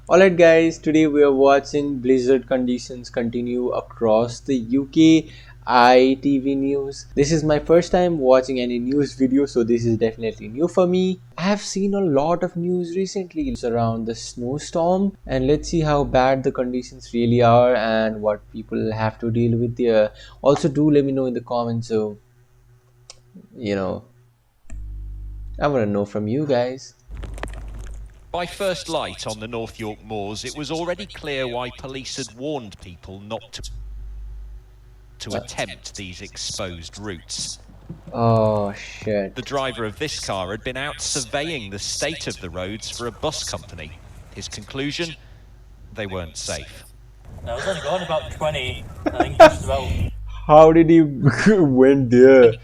Alright, guys, today we are watching blizzard conditions continue across the UK ITV news. This is my first time watching any news video, so this is definitely new for me. I have seen a lot of news recently around the snowstorm, and let's see how bad the conditions really are and what people have to deal with there. Also, do let me know in the comments, so you know, I want to know from you guys. By first light on the North York moors, it was already clear why police had warned people not to attempt these exposed routes. Oh shit. The driver of this car had been out surveying the state of the roads for a bus company. His conclusion? They weren't safe. I was only going about 20, I think just about. How did he went there?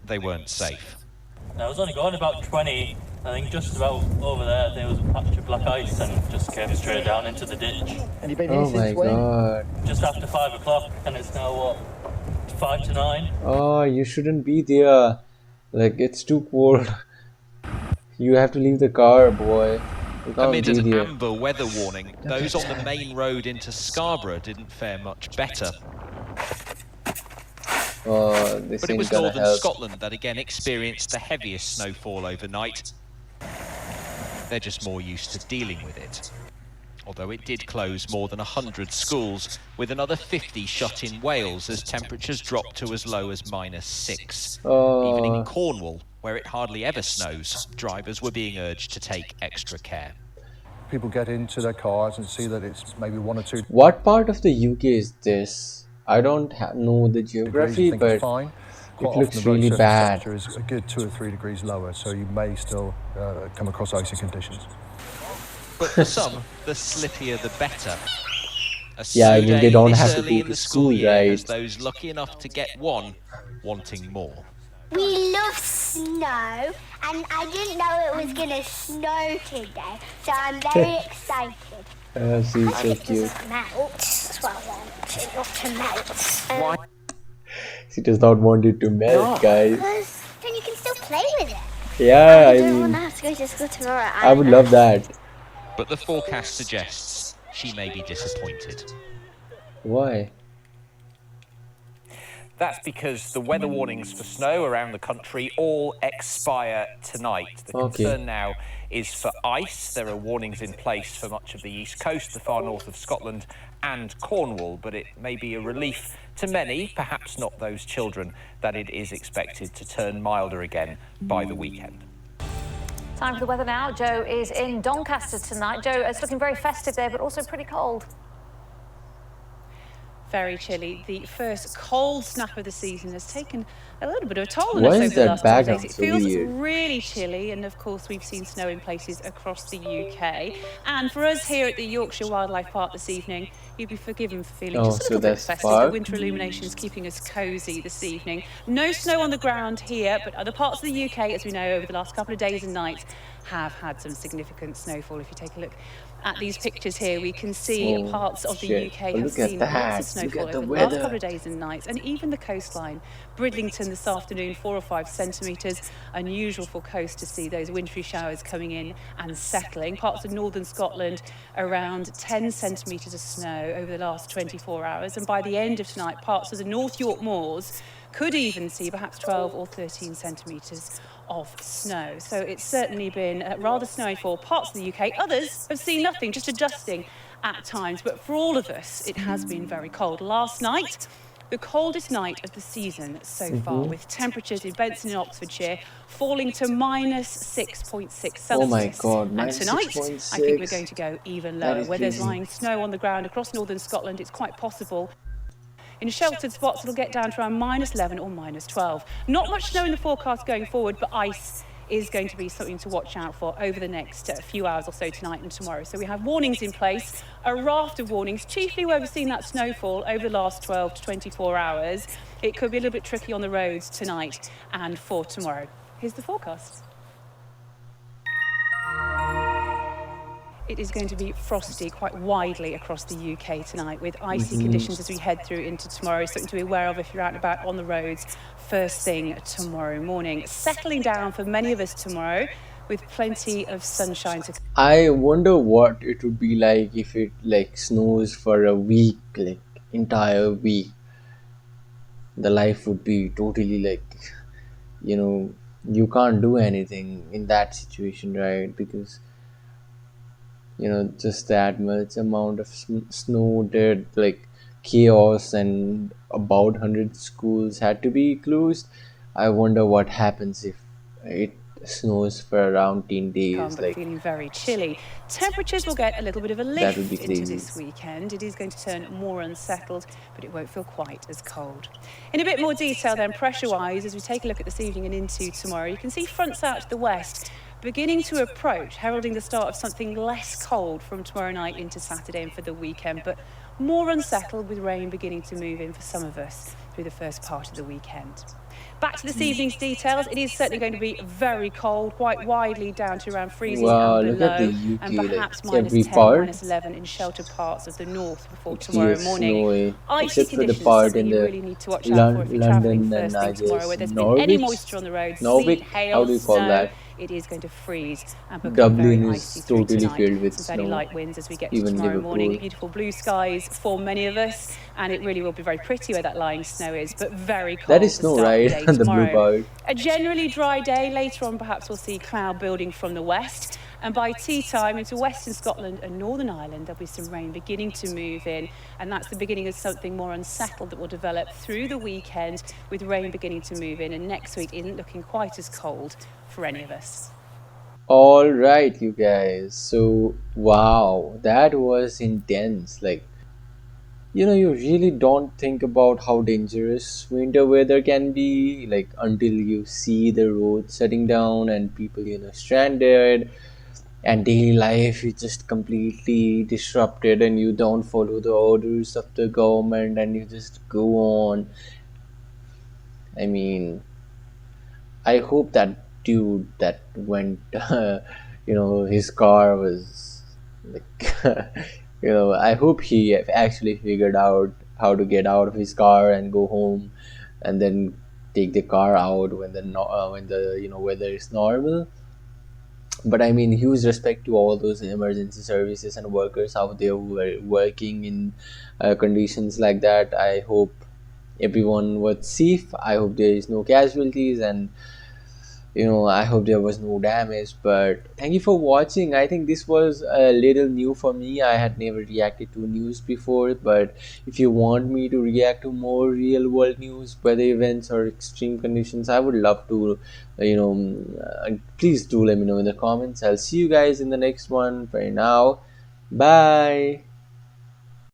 They weren't safe. I was only going about 20, I think just about over there. There was a patch of black ice and just came straight down into the ditch. And you've been Oh here my since when? god. Just after 5 o'clock, and it's now what, 5 to 9? Oh, you shouldn't be there. Like, it's too cold. You have to leave the car, boy. You can't Amid be an there. amber weather warning, those on the main road into Scarborough didn't fare much better. Oh, this But it ain't was gonna northern help. Scotland that again experienced the heaviest snowfall overnight. They're just more used to dealing with it. Although it did close more than 100 schools, with another 50 shut in Wales as temperatures dropped to as low as -6. Even in Oh, Cornwall, where it hardly ever snows, drivers were being urged to take extra care. People get into their cars and see that it's maybe 1 or 2 what part of the UK is this? I don't know the degrees, geography, you think it's but fine. Quite often looks the road really surface bad. temperature is a good 2 or 3 degrees lower, so you may still come across icy conditions. But for some, the slippier the better. A Yeah, I snow mean, they day don't this have to early go in to the school, year has right? those lucky enough to get one wanting more. We love snow, and I didn't know it was gonna snow today, so I'm very excited. She's so It cute. doesn't melt. That's what I want it not to melt. Why? She does not want it to melt, guys. Because then you can still play with it. Yeah, I I don't want mean, to have to go to school tomorrow. I would love that. But the forecast suggests she may be disappointed. Why? That's because the weather warnings for snow around the country all expire tonight. The Okay. concern now is for ice. There are warnings in place for much of the east coast, the far north of Scotland and Cornwall, but it may be a relief to many, perhaps not those children, that it is expected to turn milder again by the weekend. Time for the weather now. Joe is in Doncaster tonight. Joe, it's looking very festive there, but also pretty cold. Very chilly. The first cold snap of the season has taken a little bit of a toll on Why us is over the that last couple of background days. It so feels weird? really chilly, and of course we've seen snow in places across the UK. And for us here at the Yorkshire Wildlife Park this evening, you'd be forgiven for feeling Oh, just a so little bit that's festive. far? The winter illuminations keeping us cosy this evening. No snow on the ground here, but other parts of the UK, as we know, over the last couple of days and nights, have had some significant snowfall. If you take a look at these pictures here, we can see Oh, parts of the shit. UK But have look at seen that. lots of Look snowfall at the over the last weather. couple of days and nights, and even the coastline. Bridlington this afternoon, 4 or 5 centimetres. Unusual for coast to see those wintry showers coming in and settling. Parts of northern Scotland, around 10 centimetres of snow over the last 24 hours. And by the end of tonight, parts of the North York moors could even see perhaps 12 or 13 centimetres of snow. So it's certainly been rather snowy for parts of the UK. Others have seen nothing, just adjusting at times. But for all of us, it has been very cold. Last night, the coldest night of the season so far, with temperatures in Benson in Oxfordshire falling to -6.6 Celsius. Oh my god, And tonight, -6.6. I think we're going to go even That lower. is Where there's crazy. lying snow on the ground across northern Scotland, it's quite possible. In sheltered spots, it'll get down to around -11 or -12. Not much snow in the forecast going forward, but ice is going to be something to watch out for over the next few hours or so tonight and tomorrow. So we have warnings in place, a raft of warnings, chiefly where we've seen that snowfall over the last 12 to 24 hours. It could be a little bit tricky on the roads tonight and for tomorrow. Here's the forecast. It is going to be frosty quite widely across the UK tonight, with icy conditions as we head through into tomorrow. Something to be aware of if you're out and about on the roads first thing tomorrow morning. Settling down for many of us tomorrow. with plenty of sunshine to I wonder what it would be like if it like snows for a week, like entire week. The life would be totally like, you know, you can't do anything in that situation, right? Because just that much amount of snow did like chaos, and about 100 schools had to be closed. I wonder what happens if it snows for around 10 come, days. but Like, feeling very chilly. Temperatures will get a little bit of a that would lift be into crazy. this weekend. It is going to turn more unsettled, but it won't feel quite as cold. In a bit more detail then, pressure-wise, as we take a look at this evening and into tomorrow, you can see fronts out to the west beginning to approach, heralding the start of something less cold from tomorrow night into Saturday and for the weekend, but more unsettled, with rain beginning to move in for some of us through the first part of the weekend. Back to this evening's details. It is certainly going to be very cold, quite widely down to around freezing Wow, and look at the below, and UK, like perhaps minus every 10, part minus 11 in sheltered parts of the north before it tomorrow feels morning. snowy, Icy except for the conditions, part something in you the really need to watch out for if you're travelling London and first I thing tomorrow, guess where there's been any Norwich. moisture on the road, sleet, Norwich, how hail, do you call snow. that? It is going to freeze and become Dublin very is icy through totally tonight. filled with Some fairly snow. light winds as we get to Even tomorrow morning. Liverpool. Beautiful blue skies for many of us, and it really will be very pretty where that lying snow is, but very cold That is to snow, start the right? day The blue tomorrow. part. A generally dry day. Later on, perhaps we'll see cloud building from the west. And by tea time into western Scotland and Northern Ireland, there'll be some rain beginning to move in. And that's the beginning of something more unsettled that will develop through the weekend, with rain beginning to move in. And next week isn't looking quite as cold for any of us. All right, you guys. So, wow, that was intense. Like, you really don't think about how dangerous winter weather can be, like, until you see the roads shutting down and people, stranded, and daily life is just completely disrupted, and you don't follow the orders of the government and you just go on. I mean, I hope that dude that went, his car was like, I hope he actually figured out how to get out of his car and go home, and then take the car out when the weather is normal. But I mean, huge respect to all those emergency services and workers out there who are working in conditions like that. I hope everyone was safe. I hope there is no casualties, and I hope there was no damage. But thank you for watching. I think this was a little new for me. I had never reacted to news before, but if you want me to react to more real world news, weather events or extreme conditions, I would love to. Please do let me know in the comments. I'll see you guys in the next one. For now, bye.